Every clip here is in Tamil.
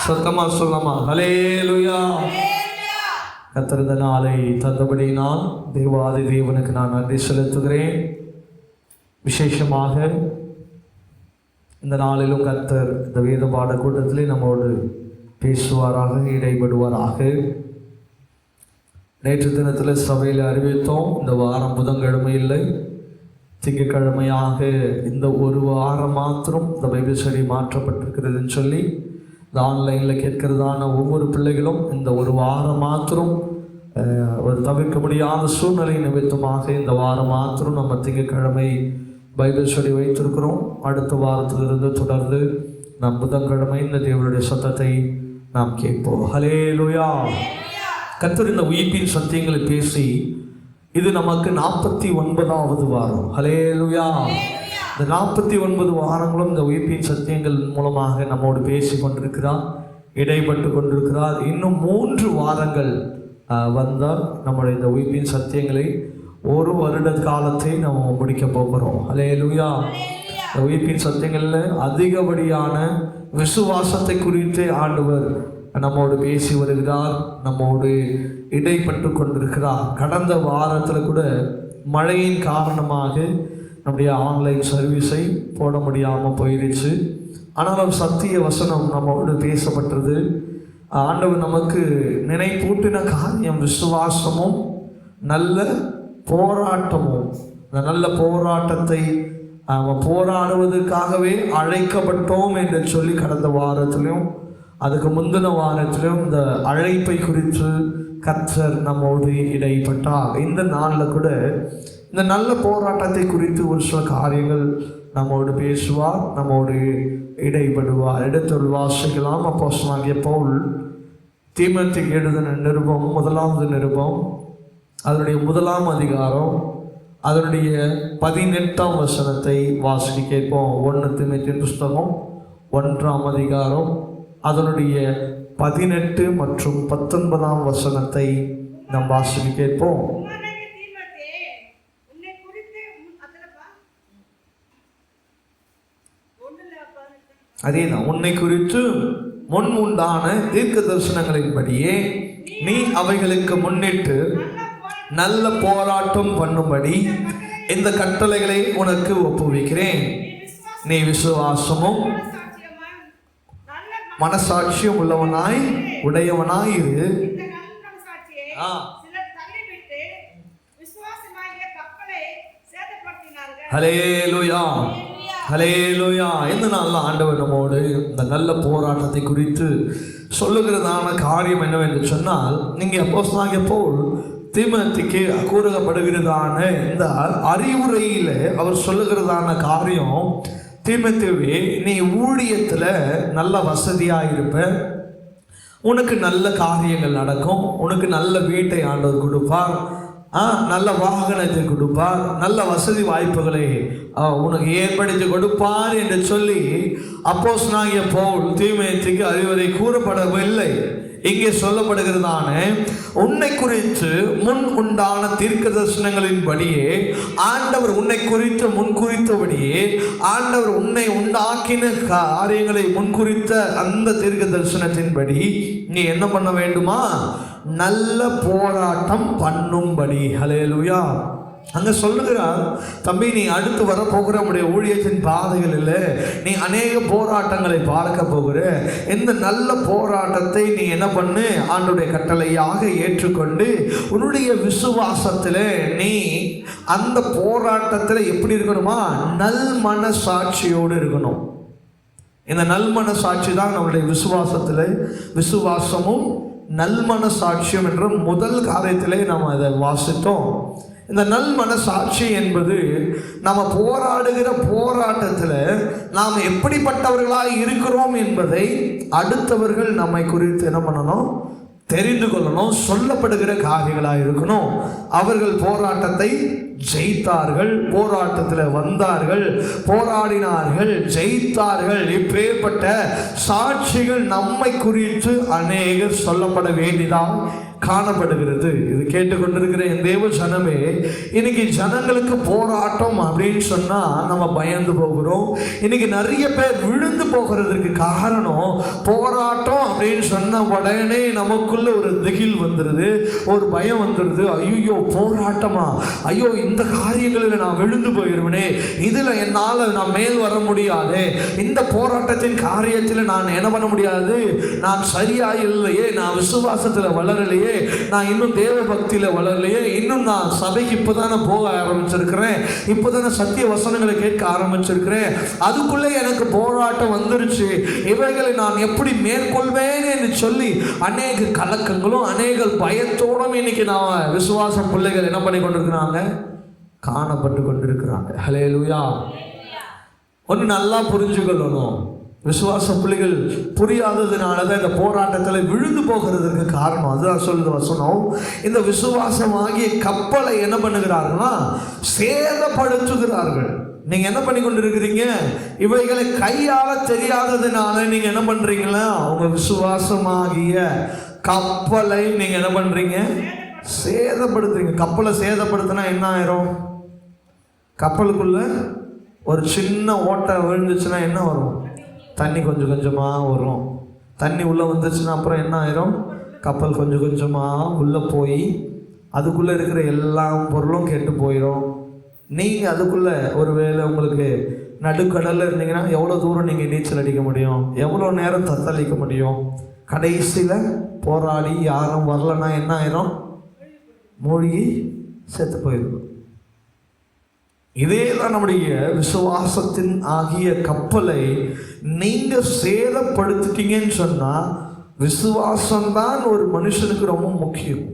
சத்தமா சொல்லலாமா? ஹல்லேலூயா. கர்த்தர் இந்த நாளை தந்தபடி நான் தேவாதி தேவனுக்கு நான் நன்றி செலுத்துகிறேன். விசேஷமாக இந்த நாளிலும் கர்த்தர் இந்த வேத பாட கூட்டத்திலே நம்மோடு பேசுவாராக, இடைபடுவாராக. நேற்று தினத்தில் சபையில் அறிவித்தோம், இந்த வாரம் புதன்கிழமை இல்லை, திங்கட்கிழமையாக இந்த ஒரு வாரம் மாத்திரம் இந்த பைபிள் ஸ்டடி மாற்றப்பட்டிருக்கிறதுன்னு சொல்லி இந்த ஆன்லைனில் கேட்கிறதான ஒவ்வொரு பிள்ளைகளும் இந்த ஒரு வாரம் மாத்திரம் ஒரு தவிர்க்க முடியாத சூழ்நிலை நிமித்தமாக இந்த வாரம் மாத்திரம் நம்ம திங்கட்கிழமை பைபிள் ஸ்டடி வைத்திருக்கிறோம். அடுத்த வாரத்திலிருந்து தொடர்ந்து நம் புதன்கிழமை இந்த தேவனுடைய சத்தத்தை நாம் கேட்போம். ஹல்லேலூயா. கர்த்தர் இந்த உயிர்ப்பின் சத்தியங்களை பேசி இது நமக்கு 49வது வாரம். ஹல்லேலூயா. இந்த 49 வாரங்களும் இந்த உயிர்ப்பின் சத்தியங்கள் மூலமாக நம்மோடு பேசி கொண்டிருக்கிறார், இடைப்பட்டு கொண்டிருக்கிறார். இன்னும் 3 வாரங்கள் வந்தால் நம்முடைய இந்த உயிர்ப்பின் சத்தியங்களை ஒரு வருட காலத்தை நம்ம முடிக்க போகிறோம். ஹல்லேலூயா. இந்த உயிர்ப்பின் சத்தியங்களில் அதிகப்படியான விசுவாசத்தை குறித்து ஆண்டவர் நம்மோடு பேசி வருகிறார், நம்மோடு இடைப்பட்டு கொண்டிருக்கிறார். கடந்த வாரத்தில் கூட மழையின் காரணமாக நம்முடைய ஆன்லைன் சர்வீஸை போட முடியாமல் போயிடுச்சு. ஆனாலும் சத்திய வசனம் நம்மோடு பேசப்பட்டது. ஆண்டவர் நமக்கு நினைப்பூட்டின காரியம் விசுவாசமும் நல்ல போராட்டமும். இந்த நல்ல போராட்டத்தை போராடுவதற்காகவே அழைக்கப்பட்டோம் என்று சொல்லி கடந்த வாரத்திலும் அதுக்கு முந்தின வாரத்திலும் இந்த அழைப்பை குறித்து கர்த்தர் நம்மோடு இடைப்பட்டார். இந்த நாளில் கூட இந்த நல்ல போராட்டத்தை குறித்து ஒரு சில காரியங்கள் நம்மோடு பேசுவார், நம்மோடு இடைப்படுவார். இடத்தில் வாசிக்கலாம். அப்போஸ்தலனாகிய பவுல் தீமோத்தேயுக்கு எழுதின நிருபம், 1வது நிருபம், அதனுடைய 1ஆம் அதிகாரம், அதனுடைய 18ஆம் வசனத்தை வாசிக்க கேட்போம். 1 தீமோத்தேயு புஸ்தகம் 1ஆம் அதிகாரம், அதனுடைய 18 மற்றும் 19ஆம் வசனத்தை நாம் வாசிக்க கேட்போம். அதேதான், உன்னை குறித்து முன் உண்டான தீர்க்க தரிசனங்களின்படியே நீ அவைகளுக்கு முன்னிட்டு நல்ல போராட்டம் பண்ணும்படி இந்த கட்டளைகளை உனக்கு ஒப்புவிக்கிறேன். நீ விசுவாசமும் மனசாட்சியும் உள்ளவனாய் உடையவனாய் இரு. ஹல்லேலூயா, ஹல்லேலூயா. இந்த நாளில் ஆண்டவர் நம்மோடு இந்த நல்ல போராட்டத்தை குறித்து சொல்லுகிறதான காரியம் என்னவென்று சொன்னால், நீங்கள் அப்போஸ்தலனாகிய பவுல் தீமோத்தேயுக்கு கூறப்படுகிறதான இந்த அறிவுரையில் அவர் சொல்லுகிறதான காரியம், தீமோத்தேயுவே, நீ ஊழியத்தில் நல்ல வசதியாக இருப்ப, உனக்கு நல்ல காரியங்கள் நடக்கும், உனக்கு நல்ல வீட்டை ஆண்டவர் கொடுப்பார், நல்ல வாகனத்தை கொடுப்பார், நல்ல வசதி வாய்ப்புகளை உனக்கு ஏற்படுத்தி கொடுப்பார் என்று சொல்லி அப்போஸ்தலனாகிய பவுல் தீமோத்தேயுக்கு அறிவுரை கூறப்படவில்லை. இங்கே சொல்லப்படுகிறதான உன்னை குறித்து முன் உண்டான தீர்க்க தரிசனங்களின்படியே ஆண்டவர் உன்னை குறித்து முன்குறித்தபடியே ஆண்டவர் உன்னை உண்டாக்கின காரியங்களை முன்குறித்த அந்த தீர்க்க தரிசனத்தின்படி நீ என்ன பண்ண வேண்டுமா? நல்ல போராட்டம் பண்ணும்படி. ஹல்லேலூயா. அங்கே சொல்லுகிறார், தம்பி, நீ அடுத்து வரப்போகிற உடைய ஊழியத்தின் பாதைகளில் நீ அநேக போராட்டங்களை பார்க்க போகிற. இந்த நல்ல போராட்டத்தை நீ என்ன பண்ணு? ஆண்டவருடைய கட்டளையாக ஏற்றுக்கொண்டு உன்னுடைய விசுவாசத்தில் நீ அந்த போராட்டத்தில் எப்படி இருக்கணுமா? நல் மனசாட்சியோடு இருக்கணும். இந்த நல் மனசாட்சி தான் நம்முடைய விசுவாசத்தில், விசுவாசமும் நல்மன சாட்சியம் என்ற முதல் காரியத்திலே நாம் அதை வாசித்தோம். இந்த நல் மனசாட்சி என்பது நம்ம போராடுகிற போராட்டத்தில் நாம் எப்படிப்பட்டவர்களாக இருக்கிறோம் என்பதை அடுத்தவர்கள் நம்மை குறித்து என்ன பண்ணணும்? தெரிந்து கொள்ளணும், சொல்லப்படுகிற காரியங்களாக இருக்கணும். அவர்கள் போராட்டத்தை ஜெயித்தார்கள், போராட்டத்தில் வந்தார்கள், போராடினார்கள், ஜெயித்தார்கள். இப்பேற்பட்ட சாட்சிகள் நம்மை குறித்து அநேகர் சொல்லப்பட வேண்டியதாக காணப்படுகிறது. இது கேட்டுக்கொண்டிருக்கிற என் தேவ ஜனமே, இன்னைக்கு ஜனங்களுக்கு போராட்டம் அப்படின்னு சொன்னா நம்ம பயந்து போகிறோம். இன்னைக்கு நிறைய பேர் விழுந்து போகிறதுக்கு காரணம் போராட்டம் அப்படின்னு சொன்ன உடனே நமக்குள்ள ஒரு திகில் வந்துடுது, ஒரு பயம் வந்துடுது. ஐயோ போராட்டமா, ஐயோ இந்த காரியங்களில் நான் விழுந்து போயிடுவேனே, இதில் என்னால் நான் மேல் வர முடியாது, இந்த போராட்டத்தின் காரியத்தில் நான் என்ன பண்ண முடியாது, நான் சரியா இல்லையே, நான் விசுவாசத்தில் வளரலையே, நான் இன்னும் தேவ பக்தியில் வளரலையே, இன்னும் நான் சபைக்கு இப்போதானே போக ஆரம்பிச்சிருக்கிறேன், இப்போதானே சத்திய வசனங்களை கேட்க ஆரம்பிச்சிருக்கிறேன், அதுக்குள்ளே எனக்கு போராட்டம் வந்துருச்சு, இவைகளை நான் எப்படி மேற்கொள்வேன் என்று சொல்லி அநேக கலக்கங்களும் அநேக பயத்தோடும் இன்னைக்கு நான் விசுவாச பிள்ளைகள் என்ன பண்ணி கொண்டிருக்கிறாங்க, காணப்பட்டு கொண்டிருக்கிறாங்க. ஹல்லேலூயா. ஒன்று நல்லா புரிஞ்சுக்கொள்ளணும், விசுவாச பிள்ளைகள் புரியாததுனால தான் இந்த போராட்டத்தில் விழுந்து போகிறதுக்கு காரணம். அதுதான் சொல்லுது வசனம். இந்த விசுவாசமாகிய கப்பலை என்ன பண்ணுகிறார்கள்னா சேதப்படுத்துகிறார்கள். நீங்க என்ன பண்ணி கொண்டு இருக்கிறீங்க, இவைகளை கையாள தெரியாததுனால நீங்க என்ன பண்றீங்களா, உங்க விசுவாசமாகிய கப்பலை நீங்க என்ன பண்றீங்க, சேதப்படுத்துறீங்க. கப்பலை சேதப்படுத்தினா என்ன ஆயிரும், கப்பலுக்குள்ள ஒரு சின்ன ஓட்டை விழுந்துச்சுன்னா என்ன வரும், தண்ணி கொஞ்சம் கொஞ்சமாக வரும். தண்ணி உள்ளே வந்துச்சுன்னா அப்புறம் என்ன ஆயிரும், கப்பல் கொஞ்சம் கொஞ்சமாக உள்ளே போய் அதுக்குள்ளே இருக்கிற எல்லா பொருளும் கெட்டு போயிடும். நீங்கள் அதுக்குள்ளே ஒரு வேளை உங்களுக்கு நடுக்கடலில் இருந்தீங்கன்னா எவ்வளோ தூரம் நீங்கள் நீச்சல் அடிக்க முடியும், எவ்வளோ நேரம் தத்தளிக்க முடியும். கடைசியில் போராடி யாரும் வரலன்னா என்ன ஆயிரும், மூழ்கி செத்து போயிடும். இதே தான் நம்முடைய விசுவாசத்தின் ஆகிய கப்பலை நீங்க சேதப்படுத்திட்டீங்கன்னு சொன்னா, விசுவாசம்தான் ஒரு மனுஷனுக்கு ரொம்ப முக்கியம்.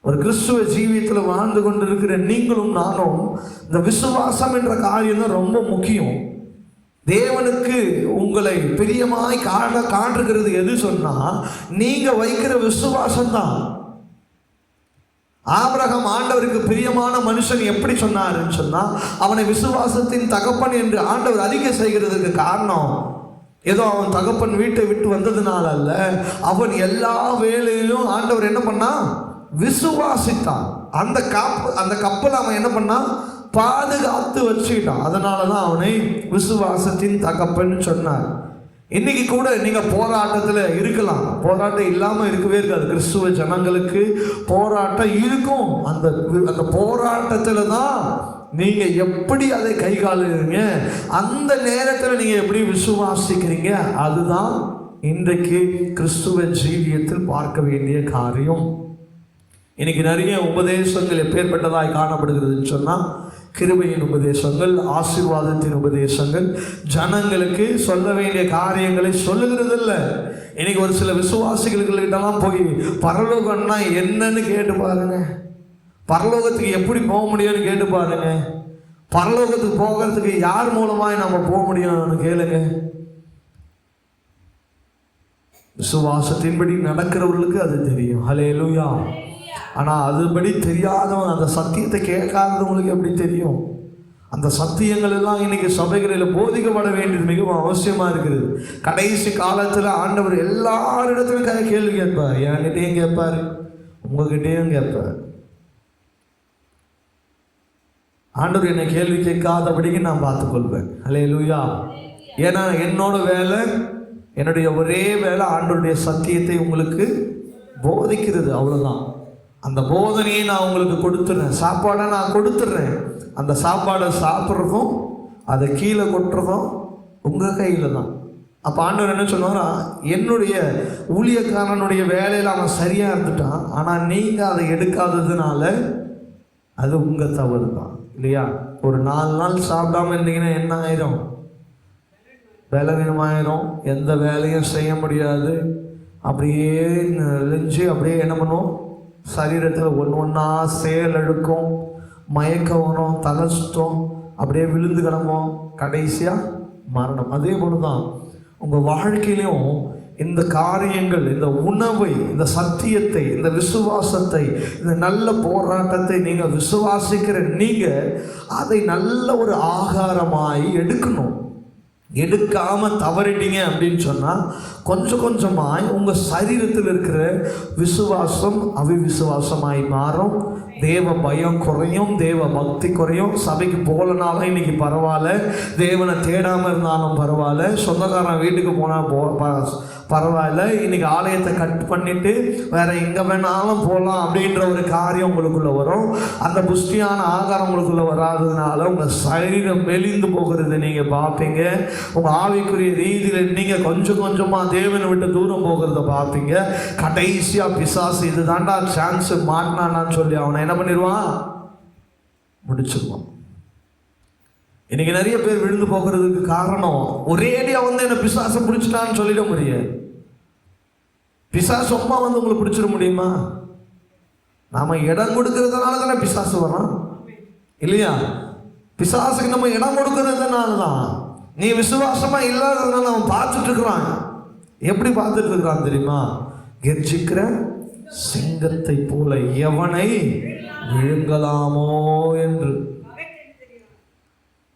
ஒரு கிறிஸ்துவ ஜீவியத்தில் வாழ்ந்து கொண்டிருக்கிற நீங்களும் நானும் இந்த விசுவாசம் என்ற காரியம் தான் ரொம்ப முக்கியம். தேவனுக்கு உங்களை பிரியமாய் காட்டுகிறது எது சொன்னா, நீங்க வைக்கிற விசுவாசம் தான். ஆபிரகாம் ஆண்டவருக்கு பிரியமான மனுஷன் எப்படி சொன்னாருன்னு சொன்னா, அவனை விசுவாசத்தின் தகப்பன் என்று ஆண்டவர் அறிக்கை செய்கிறதுக்கு காரணம் ஏதோ அவன் தகப்பன் வீட்டை விட்டு வந்ததுனால அல்ல, அவன் எல்லா வேலையிலும் ஆண்டவர் என்ன பண்ணா, விசுவாசித்தான். அந்த கப்பல் அவன் என்ன பண்ணான், பாதுகாத்து வச்சுக்கிட்டான். அதனால தான் அவனை விசுவாசத்தின் தகப்பன் சொன்னார். இன்னைக்கு கூட நீங்க போராட்டத்தில் இருக்கலாம், போராட்டம் இல்லாமல் இருக்கவே இருக்காது. கிறிஸ்துவ ஜனங்களுக்கு போராட்டம் இருக்கும். அந்த போராட்டத்தில் தான் நீங்க எப்படி அதை கைகாலுறீங்க, அந்த நேரத்தில் நீங்க எப்படி விசுவாசிக்கிறீங்க, அதுதான் இன்றைக்கு கிறிஸ்துவ ஜீவியத்தில் பார்க்க வேண்டிய காரியம். இன்னைக்கு நிறைய உபதேசங்கள் எப்பேற்பட்டதாய் காணப்படுகிறதுன்னு சொன்னால், கிருபையின் உபதேசங்கள், ஆசீர்வாதத்தின் உபதேசங்கள், ஜனங்களுக்கு சொல்ல வேண்டிய காரியங்களை சொல்லுகிறது இல்லை. இன்னைக்கு ஒரு சில விசுவாசிகள்கிட்டலாம் போய் பரலோகம்னா என்னன்னு கேட்டு பாருங்க, பரலோகத்துக்கு எப்படி போக முடியும்னு கேட்டு பாருங்க, பரலோகத்துக்கு போகிறதுக்கு யார் மூலமாய் நம்ம போக முடியும்னு கேளுங்க. விசுவாசத்தின்படி நடக்கிறவர்களுக்கு அது தெரியும். ஹல்லேலூயா. ஆனால் அதுபடி தெரியாதவங்க, அந்த சத்தியத்தை கேட்காதவங்களுக்கு எப்படி தெரியும்? அந்த சத்தியங்கள் எல்லாம் இன்னைக்கு சபைகளில் போதிக்கப்பட வேண்டியது மிகவும் அவசியமாக இருக்குது. கடைசி காலத்தில் ஆண்டவர் எல்லாரிடத்திலும் கேள்வி கேட்பார். என்கிட்டையும் கேட்பார், உங்ககிட்டையும் கேட்பார். ஆண்டவர் என்னை கேள்வி கேட்காதபடிக்கு நான் பார்த்துக்கொள்வேன். ஹல்லேலூயா. ஏன்னா என்னோட வேலை, என்னுடைய ஒரே வேலை ஆண்டவருடைய சத்தியத்தை உங்களுக்கு போதிக்கிறது, அவ்வளோதான். அந்த போதனையை நான் உங்களுக்கு கொடுத்துட்றேன், சாப்பாடை நான் கொடுத்துட்றேன். அந்த சாப்பாடை சாப்பிட்றதும் அதை கீழே கொட்டுறதும் உங்கள் கையில் தான். அப்போ ஆண்டவர் என்ன சொன்னாரா, என்னுடைய ஊழியக்காரனுடைய வேலையில் அவன் சரியாக இருந்துட்டான், ஆனால் நீங்கள் அதை எடுக்காததுனால அது உங்கள் தவறு தான், இல்லையா? ஒரு 4 நாள் சாப்பிடாமல் இருந்தீங்கன்னா என்ன ஆயிரும், பலவீனமாயிரும், எந்த வேலையும் செய்ய முடியாது. அப்படியே நெஞ்சு அப்படியே என்ன பண்ணுவோம், சரீரத்தில் ஒன்றா செயலெடுக்கும், மயக்கம் வரும், தலை சுத்தம், அப்படியே விழுந்து கிடப்போம், கடைசியாக மரணம். அதே போல தான் உங்கள் வாழ்க்கையிலையும் இந்த காரியங்கள், இந்த உணவை, இந்த சத்தியத்தை, இந்த விசுவாசத்தை, இந்த நல்ல போராட்டத்தை நீங்கள் விசுவாசிக்கிற நீங்கள் அதை நல்ல ஒரு ஆகாரமாய் எடுக்கணும். எடுக்காமல் தவறிட்டீங்க அப்படின்னு சொன்னால் கொஞ்சம் கொஞ்சமாய் உங்கள் சரீரத்தில் இருக்கிற விசுவாசம் அவிவிசுவாசமாய் மாறும். தேவ பயம் குறையும், தேவ பக்தி குறையும். சபைக்கு போகலனாலும் இன்னைக்கு பரவாயில்ல, தேவனை தேடாமல் இருந்தாலும் பரவாயில்ல, சொந்தக்காரன் வீட்டுக்கு போனால் பரவாயில்ல, இன்னைக்கு ஆலயத்தை கட் பண்ணிட்டு வேற எங்கே வேணாலும் போகலாம் அப்படின்ற ஒரு காரியம் உங்களுக்குள்ள வரும். அந்த புஷ்டியான ஆகாரம் உங்களுக்குள்ள வராததுனால உங்கள் சரீரம் மெலிந்து போகிறது நீங்கள் பார்ப்பீங்க. உங்கள் ஆவிக்குரிய ரீதியில் நீங்கள் கொஞ்சம் கொஞ்சமாக தேவனை விட்டு தூரம் போகிறத பார்ப்பீங்க. கடைசியாக பிசாசு இது தாண்டா சான்ஸ் மாட்டினான்னு சொல்லி அவனை என்ன பண்ணிடுவான்? முடிச்சிருவான். இன்னைக்கு நிறைய பேர் விழுந்து போகிறதுக்கு காரணம் ஒரேடியா என்ன பிசாசை பிடிச்சிட்டான்னு சொல்லிட முடியாது. பிசாசு சும்மா உங்களை பிடிச்சிட முடியுமா? நாம இடம் கொடுக்கறதுனால தானே பிசாசு வரான் இல்லையா? பிசாசுக்கு நம்ம இடம் கொடுக்கறதுனால தான். நீ விசுவாசமா இல்லாததுனால அவன் பார்த்துட்டு இருக்கிறான். எப்படி பார்த்துட்டு இருக்கிறான் தெரியுமா? கெர்ச்சிக்கிற சிங்கத்தை போல எவனை விழுங்கலாமோ என்று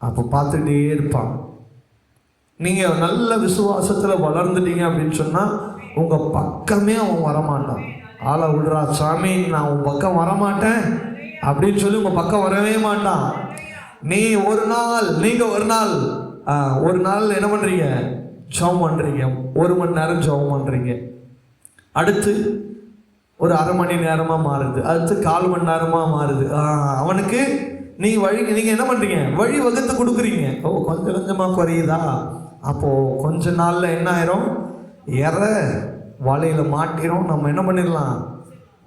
அப்ப பார்த்துட்டே இருப்பான். நீங்க நல்ல விசுவாசத்துல வளர்ந்துட்டீங்க அப்படின்னு சொன்னா உங்க பக்கமே அவன் வரமாட்டான். ஆளை விடுறா சாமி, நான் உன் பக்கம் வரமாட்டேன் அப்படின்னு சொல்லி உங்க பக்கம் வரவே மாட்டான். நீங்க ஒரு நாள் என்ன பண்றீங்க? ஜெபம் பண்றீங்க, 1 மணி நேரம் ஜெபம் பண்றீங்க. அடுத்து ஒரு அரை மணி நேரமா மாறுது, அடுத்து 1/4 மணி நேரமா மாறுது. அவனுக்கு நீங்க என்ன பண்றீங்க? வழி வகுத்து கொடுக்குறீங்க. கொஞ்சம் கொஞ்சமா குறையுதா? அப்போ கொஞ்ச நாள்ல என்ன ஆயிரும்? வலையில மாட்டிரும். நம்ம என்ன பண்ணிடலாம்?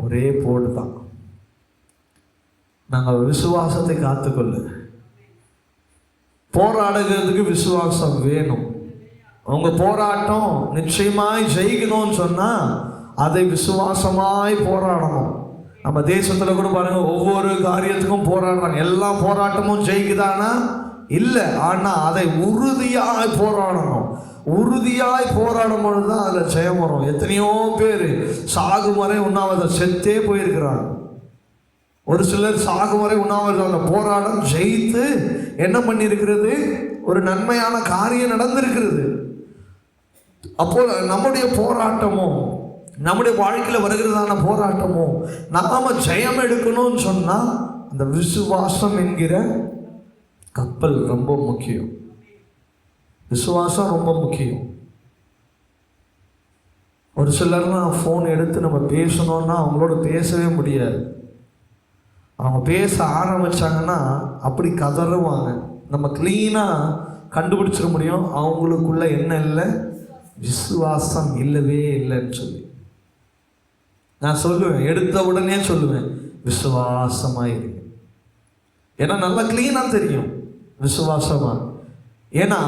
ஒரே போடு தான். நாங்கள் விசுவாசத்தை காத்துக்கொள்ளு. போராடுகிறதுக்கு விசுவாசம் வேணும். உங்க போராட்டம் நிச்சயமாய் ஜெயிக்கணும்னு சொன்னா அதை விசுவாசமாய் போராடணும். நம்ம தேசத்துல கூட பாருங்க, ஒவ்வொரு காரியத்துக்கும் போராடுறாங்க. எல்லா போராட்டமும் ஜெயிக்குதானா? இல்லை. ஆனா அதை உறுதியாய் போராடணும். உறுதியாய் போராடும் பொழுதுதான் அதுல ஜெயம் வரும். எத்தனையோ பேர் சாகுவரை உண்ணாவிரத செத்தே போயிருக்கிறாங்க. ஒரு சிலர் சாகுவரை உண்ணாவிரத அந்த போராட்டம் ஜெயித்து என்ன பண்ணிருக்கிறது? ஒரு நன்மையான காரியம் நடந்திருக்கிறது. அப்போ நம்முடைய போராட்டமும் நம்முடைய வாழ்க்கையில் வருகிறதான போராட்டமும் நாம ஜெயம் எடுக்கணும்னு சொன்னா அந்த விசுவாசம் என்கிற கப்பல் ரொம்ப முக்கியம். விசுவாசம் ரொம்ப முக்கியம். ஒரு சிலர்லாம் ஃபோன் எடுத்து நம்ம பேசணும்னா அவங்களோட பேசவே முடியாது. அவங்க பேச ஆரம்பிச்சாங்கன்னா அப்படி கதறுவாங்க. நம்ம கிளீனாக கண்டுபிடிச்சிட முடியும் அவங்களுக்குள்ள என்ன இல்லை, விசுவாசம் இல்லவே இல்லைன்னு சொல்லி. நான் சொல்லுவேன், எடுத்த உடனே சொல்லுவேன், விசுவாசமாயிரு. ஏன்னா நல்லா கிளீனாக தெரியும் விசுவாசமா. ஏன்னா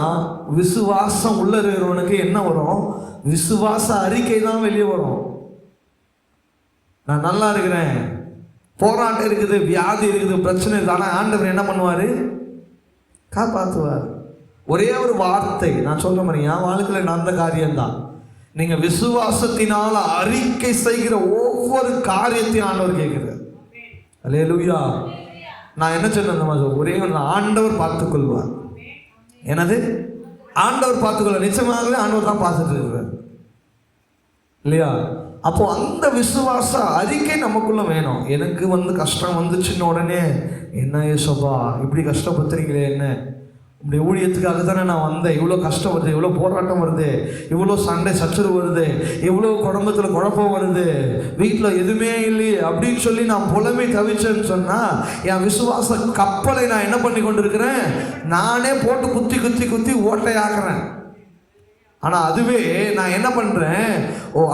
விசுவாசம் உள்ள இருக்கிறவனுக்கு என்ன வரும்? விசுவாச அறிக்கை தான் வெளியே வரும். நான் நல்லா இருக்கிறேன், போராட்டம் இருக்குது, வியாதி இருக்குது, பிரச்சனை இருக்குது, ஆனால் ஆண்டவர் என்ன பண்ணுவார்? காப்பாற்றுவார். ஒரே ஒரு வார்த்தை நான் சொல்ல மாதிரி என் வாழ்க்கையில் நடந்த காரியம்தான். நீங்க விசுவாசத்தினால அறிக்கை செய்கிற ஒவ்வொரு காரியத்தையும் ஆண்டவர் கேட்கிறார். அல்லேலூயா. நான் என்ன சொல்றேன்? ஒரே ஆண்டவர் பார்த்துக்கொள்வார். எனது ஆண்டவர் பார்த்துக்கொள்ள நிச்சயமாகவே ஆண்டவர் தான் பார்த்துட்டு இருக்கிறார் இல்லையா? அப்போ அந்த விசுவாச அறிக்கை நமக்குள்ள வேணும். எனக்கு கஷ்டம் வந்துச்சுன்னு உடனே என்ன ஏசப்பா இப்படி கஷ்டப்படுத்துறீங்களே, என்ன இப்படி ஊழியத்துக்காக தானே நான் வந்தேன், இவ்வளோ கஷ்டம் வருது, இவ்வளோ போராட்டம் வருது, இவ்வளோ சண்டை சச்சரவு வருது, இவ்வளோ குடும்பத்தில் குழப்பம் வருது, வீட்டில் எதுவுமே இல்லையே அப்படின்னு சொல்லி நான் புலமை தவிச்சேன்னு சொன்னால் என் விசுவாச கப்பலை நான் என்ன பண்ணி கொண்டு இருக்கிறேன்? நானே போட்டு குத்தி குத்தி குத்தி ஓட்டையாக்குறேன். ஆனால் அதுவே நான் என்ன பண்ணுறேன்?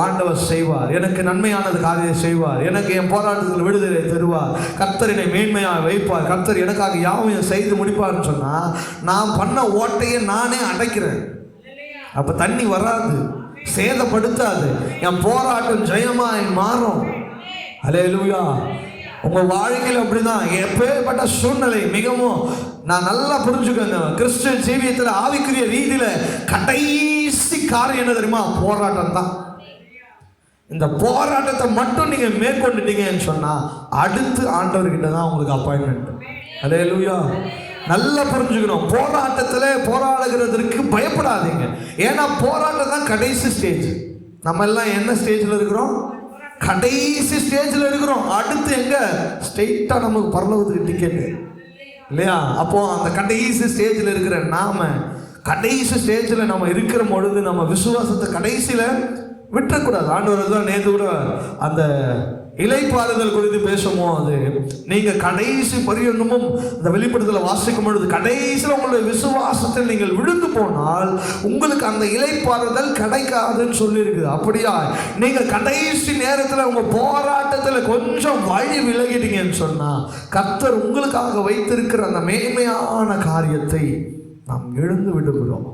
ஆண்டவர் செய்வார், எனக்கு நன்மையானது காரியம் செய்வார், எனக்கு என் போராட்டத்தில் விடுதலை தருவார், கர்த்தர் என்னை மேன்மையாக வைப்பார், கர்த்தர் எனக்காக யாவையும் செய்து முடிப்பார்னு சொன்னால் நான் பண்ண ஓட்டையை நானே அடைக்கிறேன். அப்போ தண்ணி வராது, சேதப்படுத்தாது, என் போராட்டம் ஜெயமாய் மாறும். அல்லேலூயா. உங்கள் வாழ்க்கையில் அப்படிதான். எப்பேற்பட்ட சூழ்நிலை மிகவும் நான் நல்லா புரிஞ்சுக்கோங்க, கிறிஸ்டியன் ஜீவியத்தில் ஆவிக்குரிய ரீதியில கடைசி காரியம் என்ன தெரியுமா? போராட்டம் தான். இந்த போராட்டத்தை மட்டும் நீங்க மேற்கொண்டுட்டீங்கன்னு சொன்னா அடுத்து ஆண்டவர்கிட்ட தான் உங்களுக்கு அப்பாயின்மெண்ட். அல்லேலூயா. நல்லா புரிஞ்சுக்கணும், போராட்டத்தில் போராடுகிறதுக்கு பயப்படாதீங்க. ஏன்னா போராட்டம் தான் கடைசி ஸ்டேஜ். நம்ம எல்லாம் என்ன ஸ்டேஜில் இருக்கிறோம்? கடைசி ஸ்டேஜில் இருக்கிறோம். அடுத்து எங்க? ஸ்ட்ரெயிட்டா நமக்கு பரலோகத்துக்கு டிக்கெட்டு இல்லையா? அப்போ அந்த கடைசி ஸ்டேஜில் இருக்கிற நாம கடைசி ஸ்டேஜில் நம்ம இருக்கிற பொழுது நம்ம விசுவாசத்தை கடைசியில் விட்டுறக்கூடாது. ஆண்டவர் தான் நேற்று கூட அந்த இலைப்பாறுதல் குறித்து பேசும்போது நீங்கள் கடைசி பரியந்தமும் இந்த வெளிப்படுத்தலை வாசிக்கும் பொழுது கடைசியில் உங்களுடைய விசுவாசத்தில் நீங்கள் விழுந்து போனால் உங்களுக்கு அந்த இலைப்பாறுதல் கிடைக்காதுன்னு சொல்லியிருக்குது. அப்படியா? நீங்கள் கடைசி நேரத்தில் உங்கள் போராட்டத்தில் கொஞ்சம் வழி விலகிட்டீங்கன்னு சொன்னால் கர்த்தர் உங்களுக்காக வைத்திருக்கிற அந்த மேன்மையான காரியத்தை நாம் எழுந்து விடுகிறோம்.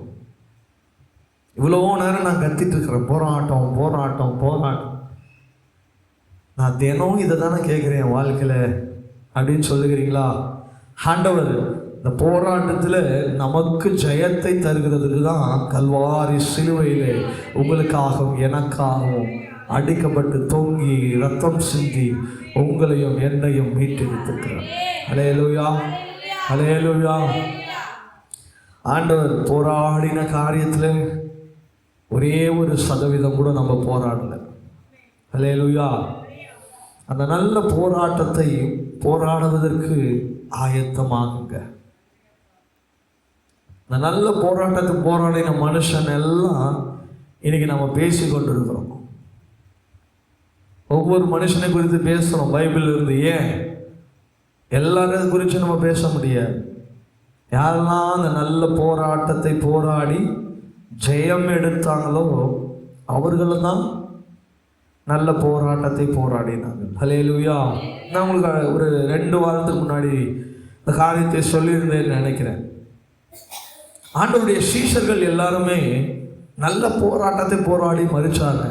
இவ்வளோ நேரம் நான் கத்திட்டு இருக்கிறேன், போராட்டம் போராட்டம் போராட்டம். நான் தினம் இதை தானே கேட்குறேன் என் வாழ்க்கையில் அப்படின்னு சொல்லுகிறீங்களா? ஆண்டவர் இந்த போராட்டத்தில் நமக்கு ஜெயத்தை தருகிறதுக்கு தான் கல்வாரி சிலுவையிலே உங்களுக்காகவும் எனக்காகவும் அடிக்கப்பட்டு தொங்கி ரத்தம் சிந்தி உங்களையும் என்னையும் மீட்டெடுத்திருக்கிறார். அல்லேலூயா, அல்லேலூயா. ஆண்டவர் போராடின காரியத்தில் ஒரே ஒரு சதவீதம் கூட நம்ம போராடலை. அல்லேலூயா. அந்த நல்ல போராட்டத்தை போராடுவதற்கு ஆயத்தமாகுங்க. அந்த நல்ல போராட்டத்தை போராடின மனுஷன் எல்லாம் இன்னைக்கு நம்ம பேசி கொண்டிருக்கிறோம். ஒவ்வொரு மனுஷனை குறித்து பேசுகிறோம் பைபிள் இருந்து. ஏன் எல்லாரும் குறித்து நம்ம பேச முடியாது. யாரெல்லாம் அந்த நல்ல போராட்டத்தை போராடி ஜெயம் எடுத்தாங்களோ அவர்கள தான் நல்ல போராட்டத்தை போராடினாங்க. ஹல்லேலூயா. நான் உங்களுக்கு ஒரு 2 வாரத்துக்கு முன்னாடி இந்த காரியத்தை சொல்லியிருந்தேன்னு நினைக்கிறேன். ஆண்டவருடைய சீஷர்கள் எல்லாருமே நல்ல போராட்டத்தை போராடி மரிச்சாங்க.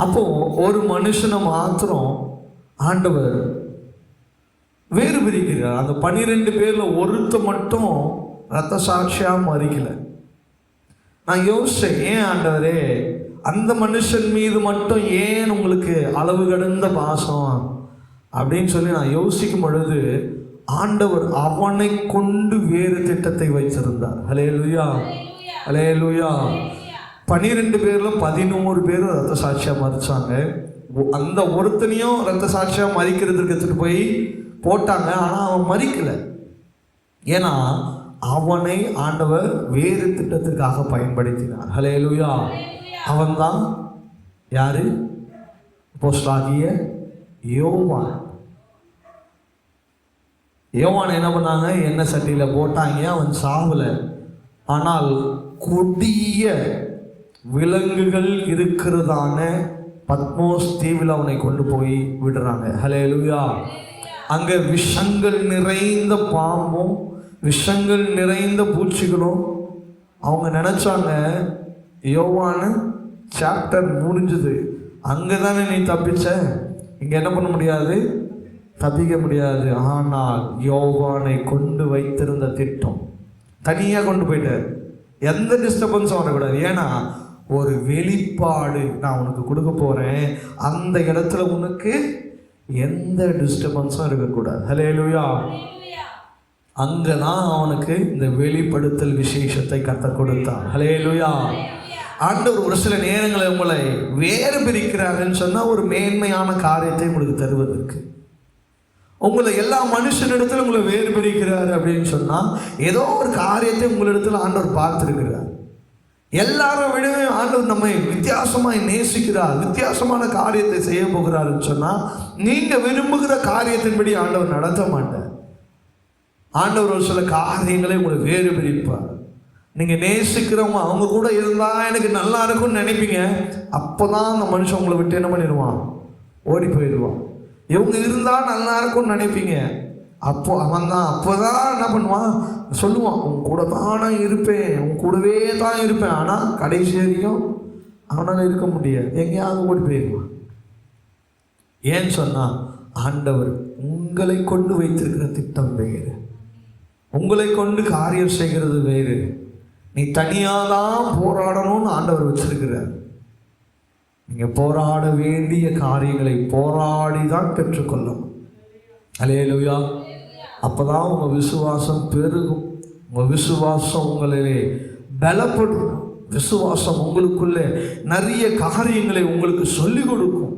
அப்போ ஒரு மனுஷனை மாத்திரம் ஆண்டவர் வேறு பிரிக்கிறார். அந்த 12 பேர்ல ஒருத்த மட்டும் ரத்த சாட்சியா மறிக்கல. நான் யோசிச்சேன், ஏன் ஆண்டவரே அந்த மனுஷன் மீது மட்டும் ஏன் உங்களுக்கு அளவு கடந்த பாசம் அப்படின்னு சொல்லி நான் யோசிக்கும் பொழுது ஆண்டவர் அவனை கொண்டு வேறு திட்டத்தை வைத்திருந்தார். ஹல்லேலூயா, ஹல்லேலூயா. 12 பேர்ல 11 பேர் ரத்த சாட்சியா மறிச்சாங்க. அந்த ஒருத்தனையும் ரத்த சாட்சியா மறிக்கிறதுக்கு எடுத்துட்டு போய் போட்டாங்க. ஆனால் அவன் மறிக்கலை. ஏன்னா அவனை ஆண்டவர் வேறு திட்டத்திற்காக பயன்படுத்தினார். ஹல்லேலூயா. அவன்தான் யாரு? அப்போஸ்தலனாகிய யோவான். யோவான் என்ன பண்ணாங்க? எண்ணெய் சட்டியில் போட்டாங்க. அவன் சாவல. ஆனால் கொடிய விலங்குகள் இருக்கிறதான பத்மோஸ் தீவில் அவனை கொண்டு போய் விடுறாங்க. ஹல்லேலூயா. அங்கே விஷங்கள் நிறைந்த பாம்பும் விஷங்கள் நிறைந்த பூச்சிகளும். அவங்க நினைச்சாங்க யோவான் சாப்டர் முடிஞ்சது, அங்கே தானே நீ தப்பிச்ச, இங்கே என்ன பண்ண முடியாது, தப்பிக்க முடியாது. ஆனால் யோவானை கொண்டு வைத்திருந்த திட்டம் தனியாக கொண்டு போயிட்டார். எந்த டிஸ்டர்பன்ஸும் வரக்கூடாது. ஏன்னா ஒரு வெளிப்பாடு நான் உனக்கு கொடுக்க போகிறேன், அந்த இடத்துல உனக்கு எந்த டிஸ்டர்பன்ஸும் இருக்கக்கூடாது. ஹல்லேலூயா. அங்கே தான் அவனுக்கு இந்த வெளிப்படுத்தல் விசேஷத்தை கர்த்தர் கொடுத்தான். ஹல்லேலூயா. ஆண்டவர் ஒரு சில நேரங்களில் உங்களை வேறு பிரிக்கிறாருன்னு சொன்னால் ஒரு மேன்மையான காரியத்தை உங்களுக்கு தருவதற்கு. உங்களை எல்லா மனுஷனிடத்துல உங்களை வேறு பிரிக்கிறாரு அப்படின்னு சொன்னால் ஏதோ ஒரு காரியத்தை உங்களிடத்தில் ஆண்டவர் பார்த்துருக்கிறார். எல்லாரும் விடவே ஆண்டவர் நம்மை வித்தியாசமாய் நேசிக்கிறார், வித்தியாசமான காரியத்தை செய்ய போகிறாருன்னு சொன்னால் நீங்கள் விரும்புகிற காரியத்தின்படி ஆண்டவர் நடத்த மாட்டார். ஆண்டவர் ஒரு சில காரியங்களை உங்களை வேறு பிரிப்பார். நீங்கள் நேசிக்கிறவங்க அவங்க கூட இருந்தால் எனக்கு நல்லா இருக்கும்னு நினைப்பீங்க. அப்போ தான் அந்த மனுஷன் உங்களை விட்டு என்ன பண்ணிடுவான்? ஓடி போயிடுவான். இவங்க இருந்தால் நல்லா இருக்கும்னு நினைப்பீங்க. அவன் தான் அப்போ தான் என்ன பண்ணுவான்? சொல்லுவான், உன் கூட தான் நான் இருப்பேன், உன் கூடவே தான் இருப்பேன். ஆனால் கடைசி வரைக்கும் அவனால் இருக்க முடியாது, எங்கேயாவது ஓடி போயிடுவான். ஏன்னு சொன்னால் ஆண்டவர் உங்களை கொண்டு வைத்திருக்கிற திட்டம் வேறு. உங்களை கொண்டு காரியம் செய்கிறது வேறு. நீ தனியாக தான் போராடணும்னு ஆண்டவர் வச்சிருக்கிறார். நீங்கள் போராட வேண்டிய காரியங்களை போராடி தான் பெற்றுக்கொள்ளணும். அல்லேலூயா. அப்போ தான் உங்கள் விசுவாசம் பெருகும். உங்கள் விசுவாசம் உங்களிலே பலப்படும். விசுவாசம் உங்களுக்குள்ளே நிறைய காரியங்களை உங்களுக்கு சொல்லிக் கொடுக்கும்.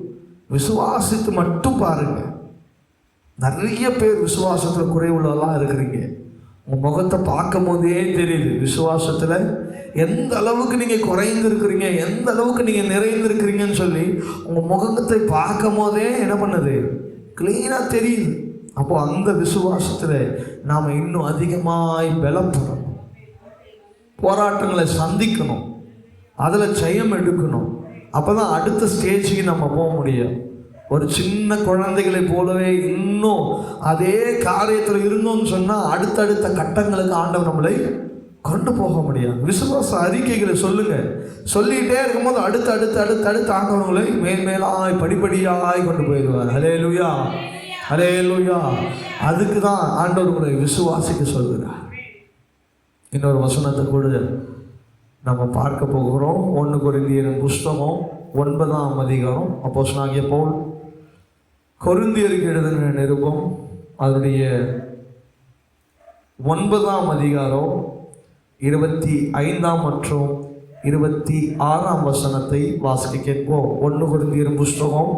விசுவாசித்து மட்டும் பாருங்க. நிறைய பேர் விசுவாசத்தில் குறைவுள்ளதெல்லாம் இருக்கிறீங்க. உங்கள் முகத்தை பார்க்கும் போதே தெரியுது விசுவாசத்தில் எந்த அளவுக்கு நீங்கள் குறைந்திருக்கிறீங்க, எந்த அளவுக்கு நீங்கள் நிறைந்திருக்கிறீங்கன்னு சொல்லி உங்கள் முகத்தை பார்க்கும் போதே என்ன பண்ணுது, கிளீனாக தெரியுது. அப்போ அந்த விசுவாசத்தில் நாம் இன்னும் அதிகமாய் பலப்படணும். போராட்டங்களை சந்திக்கணும், அதில் ஜெயம் எடுக்கணும். அப்போ தான் அடுத்த ஸ்டேஜுக்கு நம்ம போக முடியும். ஒரு சின்ன குழந்தைகளை போலவே இன்னும் அதே காரியத்தில் இருந்தோம்னு சொன்னால் அடுத்தடுத்த கட்டங்களுக்கு ஆண்டவர் நம்மளை கொண்டு போக முடியாது. விசுவாச அறிக்கைகளை சொல்லுங்கள். சொல்லிகிட்டே இருக்கும்போது அடுத்து ஆண்டவர்களை மேன்மேலாய் படிப்படியாய் கொண்டு போயிடுவார். ஹல்லேலூயா, ஹல்லேலூயா. அதுக்கு தான் ஆண்டவர் உங்களை விசுவாசிக்க சொல்கிறார். இன்னொரு வசனத்தை கூட நம்ம பார்க்க போகிறோம். 1 கொரிந்தியர் புஸ்தகம் 9ஆம் அதிகாரம். அப்போஸ்தலனாகிய பவுல் கொரிந்தியருக்கு எழுதின நிருபம் அதனுடைய 9ஆம் அதிகாரம் 25 மற்றும் 26 வசனத்தை வாசிக்க கேட்போம். 1 கொரிந்தியர் புஸ்தகம்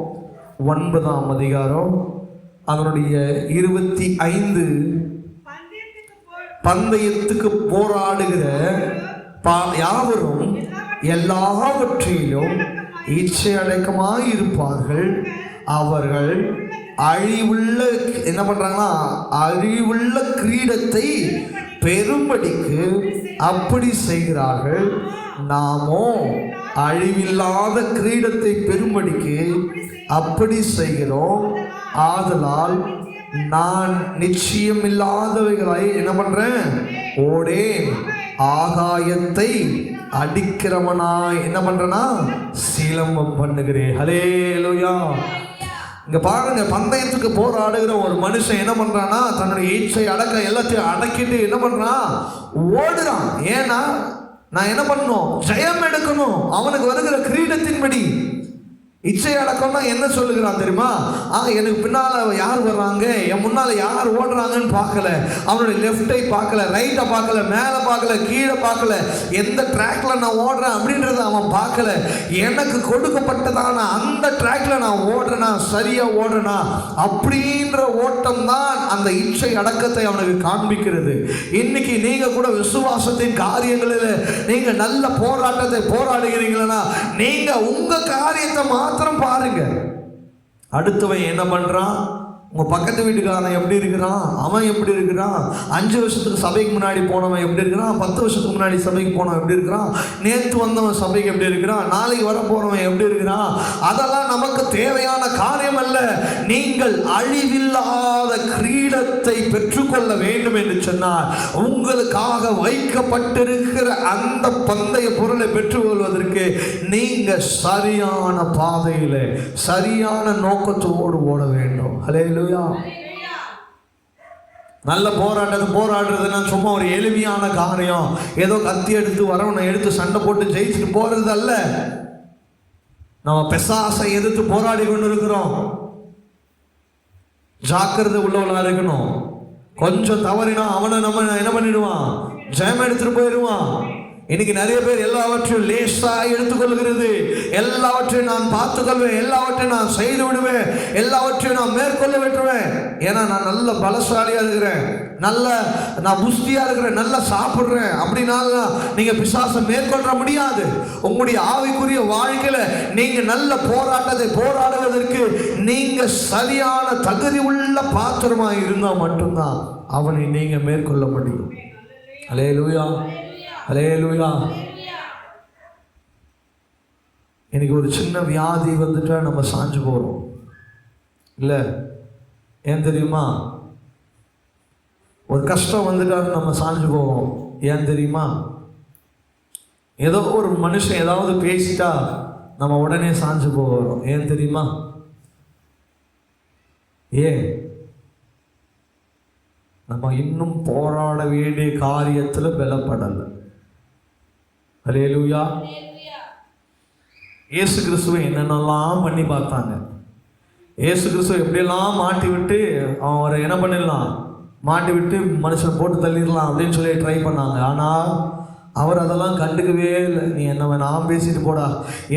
9ஆம் அதிகாரம் அதனுடைய 25. பந்தயத்துக்கு போராடுகிற யாவரும் எல்லாவற்றிலும் இச்சை அடக்கமாய் இருப்பார்கள். அவர்கள் அழிவுள்ள என்ன பண்றாங்கன்னா அழிவுள்ள கிரீடத்தை பெரும்படிக்கு அப்படி செய்கிறார்கள். நாமோ அழிவில்லாத கிரீடத்தை பெரும்படிக்கு அப்படி செய்கிறோம். ஆதலால் நான் நிச்சயமில்லாதவைகளை என்ன பண்றேன், ஓடேன். ஆகாயத்தை அடிக்கிறவனாய் என்ன பண்றேன்னா சிலம்பம் பண்ணுகிறேன். ஹல்லேலூயா. இங்க பாருங்க, பந்தயத்துக்கு போராடுகிற ஒரு மனுஷன் என்ன பண்றான்னா தன்னுடைய இச்சை அடக்க எல்லாத்தையும் அடக்கிட்டு என்ன பண்றான், ஓடுறான். ஏன்னா நான் என்ன பண்ணணும், ஜெயம் எடுக்கணும். அவனுக்கு வருகிற கிரீடத்தின்படி இச்சை அடக்கம்னா என்ன சொல்லுகிறான் தெரியுமா? எனக்கு பின்னால் யார் வர்றாங்க, என் முன்னால் யார் ஓடுறாங்கன்னு பார்க்கல. அவனுடைய லெஃப்டை பார்க்கல, ரைட்டை பார்க்கல, மேலே பார்க்கல, கீழே பார்க்கல, எந்த ட்ராக்ல நான் ஓடுறேன் அப்படின்றத அவன் பார்க்கல. எனக்கு கொடுக்கப்பட்டதான அந்த ட்ராக்ல நான் ஓடுறேனா, சரியா ஓடுறேனா அப்படின்ற ஓட்டம் தான் அந்த இச்சை அடக்கத்தை அவனுக்கு காண்பிக்கிறது. இன்னைக்கு நீங்க கூட விசுவாசத்தின் காரியங்களில் நீங்க நல்ல போராட்டத்தை போராடுகிறீங்களா, நீங்க உங்க காரியத்தை மாத்திரம் பாருங்க. அடுத்தவன் என்ன பண்றான், உங்க பக்கத்து வீட்டுக்காரன் எப்படி இருக்கிறான், அவன் எப்படி இருக்கிறான், 5 வருஷத்துக்கு சபைக்கு முன்னாடி போனவன் எப்படி இருக்கிறான், 10 வருஷத்துக்கு முன்னாடி சபைக்கு போனவன் எப்படி இருக்கிறான், நேற்று வந்தவன் சபைக்கு எப்படி இருக்கிறான், நாளைக்கு வர போறவன் எப்படி இருக்கிறான், அதெல்லாம் நமக்கு தேவையான காரியம் அல்ல. நீங்கள் அழிவில்லாத கிரீடத்தை பெற்றுக்கொள்ள வேண்டும் என்று சொன்னால் உங்களுக்காக வைக்கப்பட்டிருக்கிற அந்த பந்தய பொருளை பெற்றுக்கொள்வதற்கு நீங்க சரியான பாதையில சரியான நோக்கத்தோடு ஓட வேண்டும். ஹல்லேலூயா. நல்ல போராடுறதுன்னா சும்மா ஒரு எளிமையான காரியம், ஏதோ கத்தி எடுத்து வரவனை எடுத்து சண்டை போட்டு ஜெயிச்சுட்டு போறது அல்ல. நம்ம பிசாசை எதிர்த்து போராடி கொண்டு இருக்கிறோம். ஜாக்கிரதை உள்ளவளா இருக்கணும். கொஞ்சம் தவறினா அவனை நம்ம என்ன பண்ணிடுவான், ஜெயம் எடுத்துட்டு போயிடுவான். இன்னைக்கு நிறைய பேர் எல்லாவற்றையும் லேசா எடுத்துக்கொள்கிறது. எல்லாவற்றையும் நான் பார்த்துக்கொள்வேன், எல்லாவற்றையும் நான் செய்து விடுவேன், எல்லாவற்றையும் நான் மேற்கொள்ள விட்டுருவேன். ஏன்னா நான் நல்ல பலசாலியா இருக்கிறேன், நான் புஷ்டியா இருக்கிறேன், நல்லா சாப்பிடுறேன் அப்படின்னால நீங்க பிசாசை மேற்கொள்ள முடியாது. உங்களுடைய ஆவிக்குரிய வாழ்க்கையில நீங்க நல்ல போராட்டத்தை போராடுவதற்கு நீங்க சரியான தகுதி உள்ள பாத்திரமா இருந்தா மட்டும்தான் அவனை நீங்க மேற்கொள்ள முடியும். அல்லேலூயா, அல்லேலூயா. எனக்கு ஒரு சின்ன வியாதி வந்துட்டா நம்ம சாஞ்சு போறோம் இல்லை, ஏன் தெரியுமா? ஒரு கஷ்டம் வந்துட்டா நம்ம சாஞ்சு போவோம். ஏன் தெரியுமா? ஏதோ ஒரு மனுஷன் ஏதாவது பேசிட்டா நம்ம உடனே சாஞ்சு போகிறோம். ஏன் தெரியுமா? ஏன்? நம்ம இன்னும் போராட வேண்டிய காரியத்தில் பலப்படலை. அல்லேலூயா. இயேசு கிறிஸ்துவை என்னென்னலாம் பண்ணி பார்த்தாங்க. இயேசு கிறிஸ்துவை எப்படியெல்லாம் மாட்டி விட்டு அவரை என்ன பண்ணிடலாம், மாட்டி விட்டு மனுஷன் போட்டு தள்ளிடலாம் அப்படின்னு சொல்லி ட்ரை பண்ணாங்க. ஆனால் அவர் அதெல்லாம் கண்டுக்கவே இல்லை. நீ என்ன வேணாம் பேசிட்டு போடா,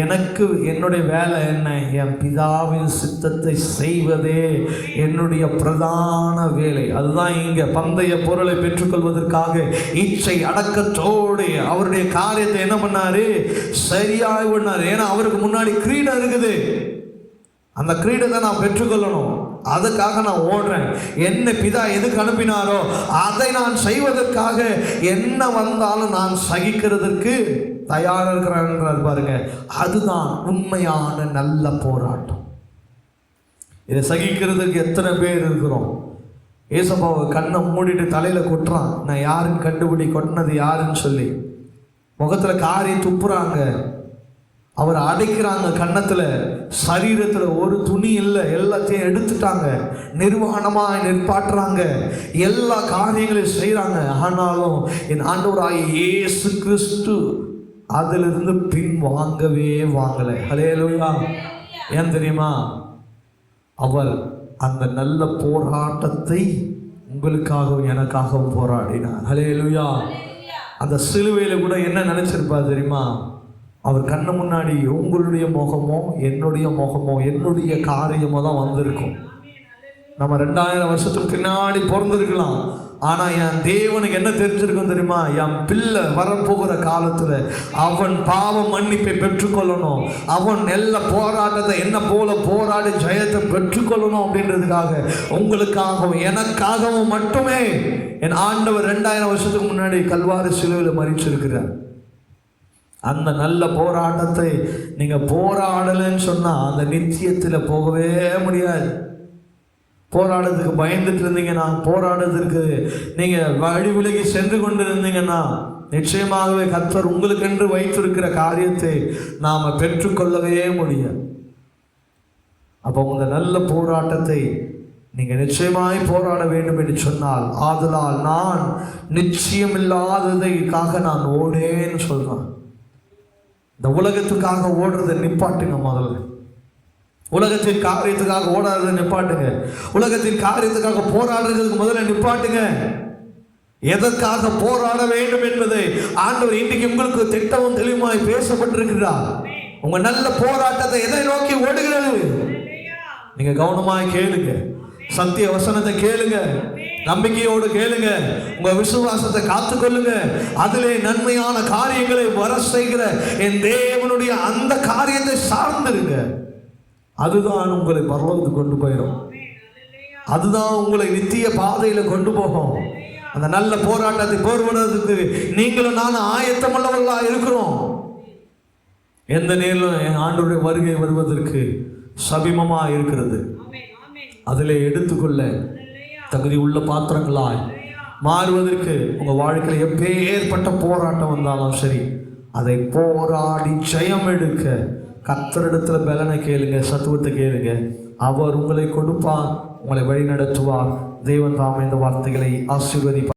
எனக்கு என்னுடைய வேலை என்ன, என் பிதாவின் சித்தத்தை செய்வதே என்னுடைய பிரதான வேலை. அதுதான் இங்கே பந்தய பொருளை பெற்றுக்கொள்வதற்காக இச்சை அடக்கத்தோடு அவருடைய காரியத்தை என்ன பண்ணாரு, சரியாக பண்ணாரு. ஏன்னா அவருக்கு முன்னாடி கிரீடம் இருக்குது. அந்த கிரீடத்தை நான் பெற்றுக்கொள்ளணும், அதுக்காக நான் ஓடுறேன். என்ன பிதா எதுக்கு அனுப்பினாரோ அதை நான் செய்வதற்காக என்ன வந்தாலும் நான் சகிக்கிறதுக்கு தயாராக இருக்கிறார் பாருங்க. அதுதான் உண்மையான நல்ல போராட்டம். இதை சகிக்கிறதுக்கு எத்தனை பேர் இருக்கிறோம்? ஏசப்பாவை கண்ணை மூடிட்டு தலையில கொட்டுறான், நான் யாருன்னு கண்டுபிடி, கொட்டினது யாருன்னு சொல்லி முகத்துல காரி துப்புறாங்க, அவர் அடைக்கிறாங்க கன்னத்துல, சரீரத்துல ஒரு துணி இல்லை, எல்லாத்தையும் எடுத்துட்டாங்க, நிர்வாணமாக நிற்பாட்டுறாங்க, எல்லா காரியங்களையும் செய்கிறாங்க. ஆனாலும் என் ஆண்டவராகிய இயேசு கிறிஸ்து அதிலிருந்து பின் வாங்கலை. ஹல்லேலூயா. ஏன் தெரியுமா? அவர் அந்த நல்ல போராட்டத்தை உங்களுக்காகவும் எனக்காகவும் போராடினார். ஹல்லேலூயா. அந்த சிலுவையில் கூட என்ன நினைச்சிருப்பார் தெரியுமா? அவர் கண்ணு முன்னாடி உங்களுடைய முகமோ என்னுடைய முகமோ என்னுடைய காரியமோ தான் வந்திருக்கும். நம்ம 2000 வருஷத்துக்கு பின்னாடி பிறந்திருக்கலாம், ஆனால் என் தேவனுக்கு என்ன தெரிஞ்சிருக்கும் தெரியுமா? என் பிள்ளை வரப்போகிற காலத்தில் அவன் பாவ மன்னிப்பை பெற்றுக்கொள்ளணும், அவன் எல்லா போராட்டத்தை என்ன போல போராடி ஜெயத்தை பெற்றுக்கொள்ளணும் அப்படின்றதுக்காக உங்களுக்காகவும் எனக்காகவும் மட்டுமே என் ஆண்டவர் 2000 வருஷத்துக்கு முன்னாடி கல்வாரி சிலுவையில் மரிச்சிருக்கிறார். அந்த நல்ல போராட்டத்தை நீங்கள் போராடலைன்னு சொன்னால் அந்த நிச்சயத்தில் போகவே முடியாது. போராடுறதுக்கு பயந்துட்டு இருந்தீங்கன்னா, போராடுறதுக்கு நீங்கள் வழி விலகி சென்று கொண்டு இருந்தீங்கன்னா நிச்சயமாகவே கர்த்தர் உங்களுக்கென்று வைத்திருக்கிற காரியத்தை நாம் பெற்றுக்கொள்ளவே முடியாது. அப்போ உங்கள் நல்ல போராட்டத்தை நீங்கள் நிச்சயமாய் போராட வேண்டும் என்று சொன்னால், ஆதலால் நான் நிச்சயமில்லாததைக்காக நான் ஓடேன்னு சொல்கிறேன். இந்த உலகத்துக்காக ஓடுறதை நிப்பாட்டுங்க. முதல்ல உலகத்தின் காரியத்துக்காக ஓடாததை நிப்பாட்டுங்க. உலகத்தின் காரியத்துக்காக போராடுறதுக்கு முதல்ல நிப்பாட்டுங்க. எதற்காக போராட வேண்டும் என்பதை ஆண்டவர் இன்றைக்கு உங்களுக்கு திட்டமும் தெளிவாய் பேசப்பட்டிருக்கிறார். உங்க நல்ல போராட்டத்தை எதை நோக்கி ஓடுகிறது? நீங்க கவனமாய் கேளுங்க, சத்திய வசனத்தை கேளுங்க, நம்பிக்கையோடு கேளுங்க, உங்க விசுவாசத்தை காத்துக்கொள்ளுங்க. அதிலே நன்மையான காரியங்களை வர செய்கிற என் தேவனுடைய அந்த காரியத்தை சார்ந்திருங்க. அதுதான் உங்களை பரலோகத்துக்கு கொண்டு போயிடும். அதுதான் உங்களை நித்திய பாதையில கொண்டு போகும். அந்த நல்ல போராட்டத்தை போர்வதற்கு நீங்களும் நானும் ஆயத்தமுள்ளவர்களா இருக்கிறோம். எந்த நேரம் என் ஆண்டவருடைய வருகை வருவதற்கு சபிமமா இருக்கிறது. அதிலே எடுத்துக்கொள்ள தகுதி உள்ள பாத்திரங்களாய் மாறுவதற்கு உங்க வாழ்க்கையில் எப்பேற்பட்ட போராட்டம் வந்தாலும் சரி, அதை போராடி ஜெயம் எடுக்க கர்த்தரிடத்துல பலனை கேளுங்க, சத்துவத்தை கேளுங்க. அவர் உங்களை கொடுப்பார், உங்களை வழி நடத்துவார். தேவன் தாமே இந்த வார்த்தைகளை ஆசீர்வதிப்பார்.